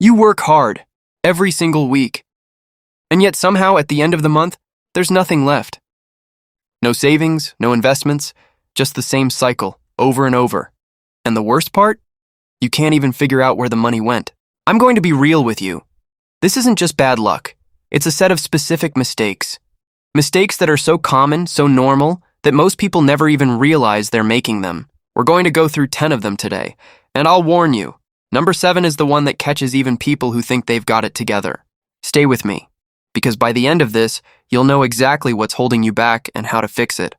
You work hard, every single week. And yet somehow at the end of the month, there's nothing left. No savings, no investments, just the same cycle, over and over. And the worst part? You can't even figure out where the money went. I'm going to be real with you. This isn't just bad luck. It's a set of specific mistakes. Mistakes that are so common, so normal, that most people never even realize they're making them. We're going to go through 10 of them today. And I'll warn you, number 7 is the one that catches even people who think they've got it together. Stay with me, because by the end of this, you'll know exactly what's holding you back and how to fix it.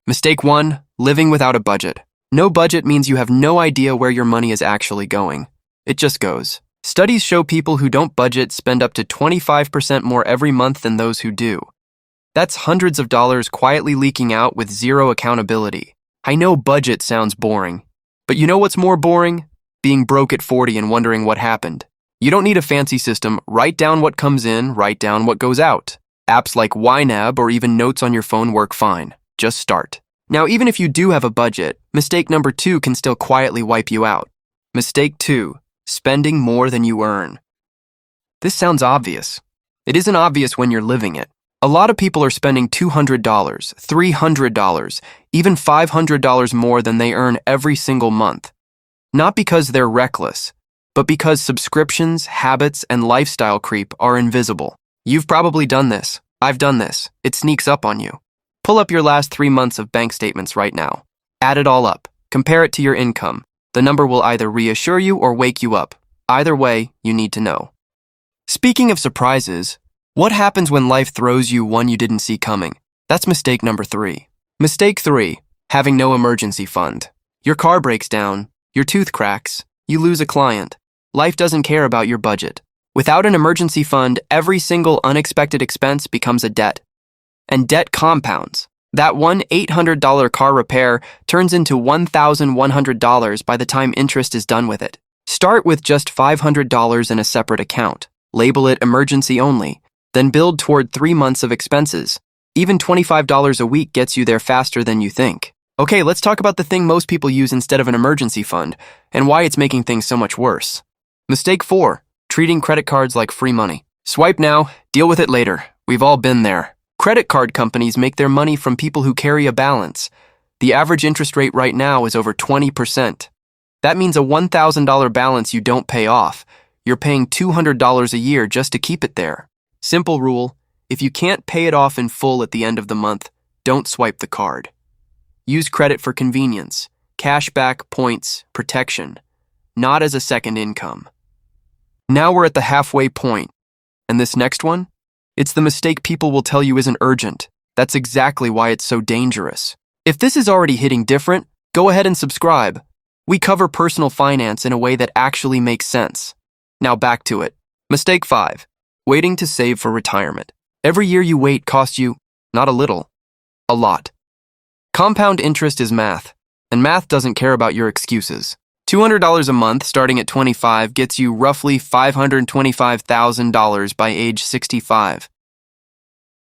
Mistake 1, living without a budget. No budget means you have no idea where your money is actually going. It just goes. Studies show people who don't budget spend up to 25% more every month than those who do. That's hundreds of dollars quietly leaking out with zero accountability. I know budget sounds boring, but you know what's more boring? Being broke at 40 and wondering what happened. You don't need a fancy system. Write down what comes in, write down what goes out. Apps like YNAB or even notes on your phone work fine. Just start. Now, even if you do have a budget, mistake number 2 can still quietly wipe you out. Mistake 2, spending more than you earn. This sounds obvious. It isn't obvious when you're living it. A lot of people are spending $200, $300, even $500 more than they earn every single month. Not because they're reckless, but because subscriptions, habits, and lifestyle creep are invisible. You've probably done this. I've done this. It sneaks up on you. Pull up your last 3 months of bank statements right now. Add it all up. Compare it to your income. The number will either reassure you or wake you up. Either way, you need to know. Speaking of surprises, what happens when life throws you one you didn't see coming? That's mistake number 3. Mistake 3, having no emergency fund. Your car breaks down, your tooth cracks, you lose a client. Life doesn't care about your budget. Without an emergency fund, every single unexpected expense becomes a debt. And debt compounds. That one $800 car repair turns into $1,100 by the time interest is done with it. Start with just $500 in a separate account. Label it emergency only. Then build toward 3 months of expenses. Even $25 a week gets you there faster than you think. Okay, let's talk about the thing most people use instead of an emergency fund and why it's making things so much worse. Mistake 4, treating credit cards like free money. Swipe now, deal with it later. We've all been there. Credit card companies make their money from people who carry a balance. The average interest rate right now is over 20%. That means a $1,000 balance you don't pay off. You're paying $200 a year just to keep it there. Simple rule, if you can't pay it off in full at the end of the month, don't swipe the card. Use credit for convenience, cashback, points, protection, not as a second income. Now we're at the halfway point. And this next one? It's the mistake people will tell you isn't urgent. That's exactly why it's so dangerous. If this is already hitting different, go ahead and subscribe. We cover personal finance in a way that actually makes sense. Now back to it. Mistake 5, waiting to save for retirement. Every year you wait costs you, not a little, a lot. Compound interest is math, and math doesn't care about your excuses. $200 a month starting at 25 gets you roughly $525,000 by age 65.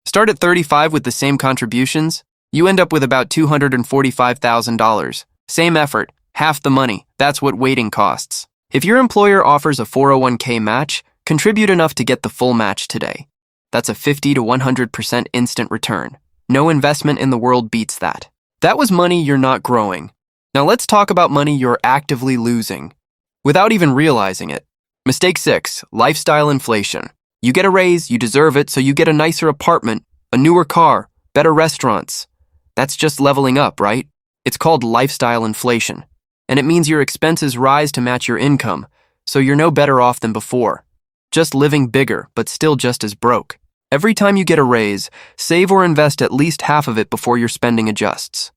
Start at 35 with the same contributions, you end up with about $245,000. Same effort, half the money. That's what waiting costs. If your employer offers a 401k match, contribute enough to get the full match today. That's a 50 to 100% instant return. No investment in the world beats that. That was money you're not growing. Now let's talk about money you're actively losing, without even realizing it. Mistake 6, lifestyle inflation. You get a raise, you deserve it, so you get a nicer apartment, a newer car, better restaurants. That's just leveling up, right? It's called lifestyle inflation, and it means your expenses rise to match your income, so you're no better off than before. Just living bigger, but still just as broke. Every time you get a raise, save or invest at least half of it before your spending adjusts.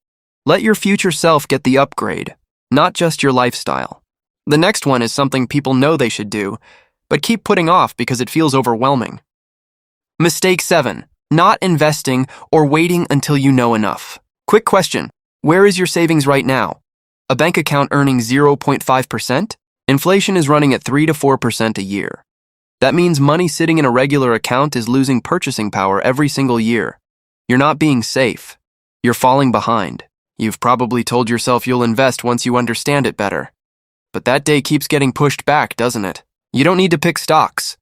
Let your future self get the upgrade, not just your lifestyle. The next one is something people know they should do, but keep putting off because it feels overwhelming. Mistake 7, not investing or waiting until you know enough. Quick question, where is your savings right now? A bank account earning 0.5%? Inflation is running at 3 to 4% a year. That means money sitting in a regular account is losing purchasing power every single year. You're not being safe. You're falling behind. You've probably told yourself you'll invest once you understand it better. But that day keeps getting pushed back, doesn't it? You don't need to pick stocks.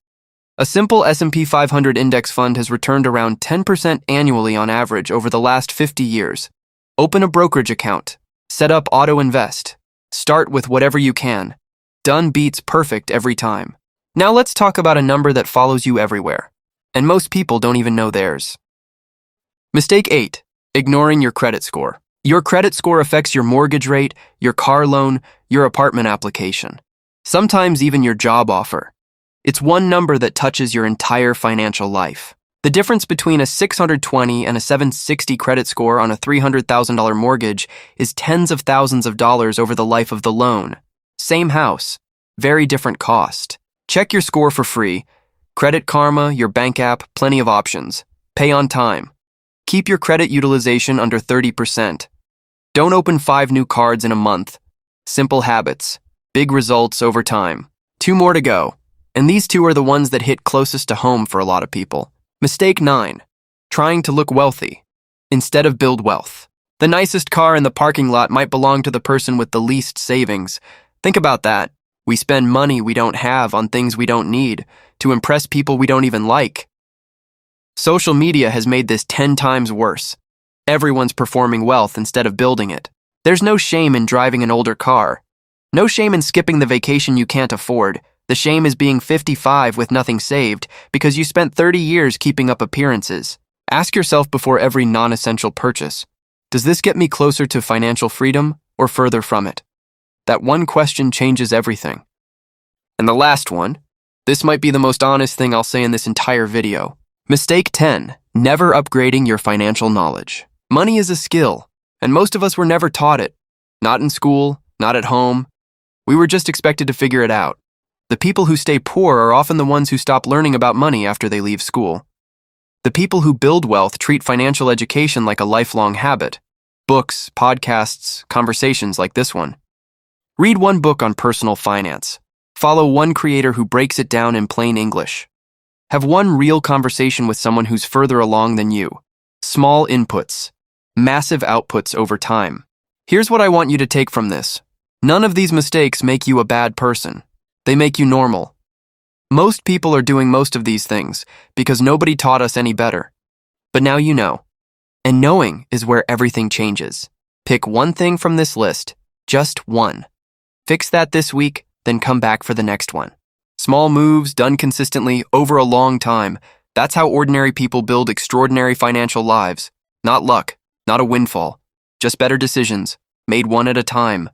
A simple S&P 500 index fund has returned around 10% annually on average over the last 50 years. Open a brokerage account. Set up Auto Invest. Start with whatever you can. Done beats perfect every time. Now let's talk about a number that follows you everywhere, and most people don't even know theirs. Mistake 8. Ignoring your credit score. Your credit score affects your mortgage rate, your car loan, your apartment application, sometimes even your job offer. It's one number that touches your entire financial life. The difference between a 620 and a 760 credit score on a $300,000 mortgage is tens of thousands of dollars over the life of the loan. Same house, very different cost. Check your score for free. Credit Karma, your bank app, plenty of options. Pay on time. Keep your credit utilization under 30%. Don't open 5 new cards in a month. Simple habits, big results over time. 2 more to go, and these 2 are the ones that hit closest to home for a lot of people. Mistake 9. Trying to look wealthy instead of build wealth. The nicest car in the parking lot might belong to the person with the least savings. Think about that. We spend money we don't have on things we don't need to impress people we don't even like. Social media has made this 10 times worse. Everyone's performing wealth instead of building it. There's no shame in driving an older car. No shame in skipping the vacation you can't afford. The shame is being 55 with nothing saved because you spent 30 years keeping up appearances. Ask yourself before every non-essential purchase, does this get me closer to financial freedom or further from it? That one question changes everything. And the last one, this might be the most honest thing I'll say in this entire video. Mistake 10, never upgrading your financial knowledge. Money is a skill, and most of us were never taught it. Not in school, not at home. We were just expected to figure it out. The people who stay poor are often the ones who stop learning about money after they leave school. The people who build wealth treat financial education like a lifelong habit. Books, podcasts, conversations like this one. Read one book on personal finance. Follow one creator who breaks it down in plain English. Have one real conversation with someone who's further along than you. Small inputs, massive outputs over time. Here's what I want you to take from this. None of these mistakes make you a bad person. They make you normal. Most people are doing most of these things because nobody taught us any better. But now you know. And knowing is where everything changes. Pick one thing from this list, just one. Fix that this week, then come back for the next one. Small moves done consistently over a long time. That's how ordinary people build extraordinary financial lives. Not luck, not a windfall, just better decisions, made one at a time.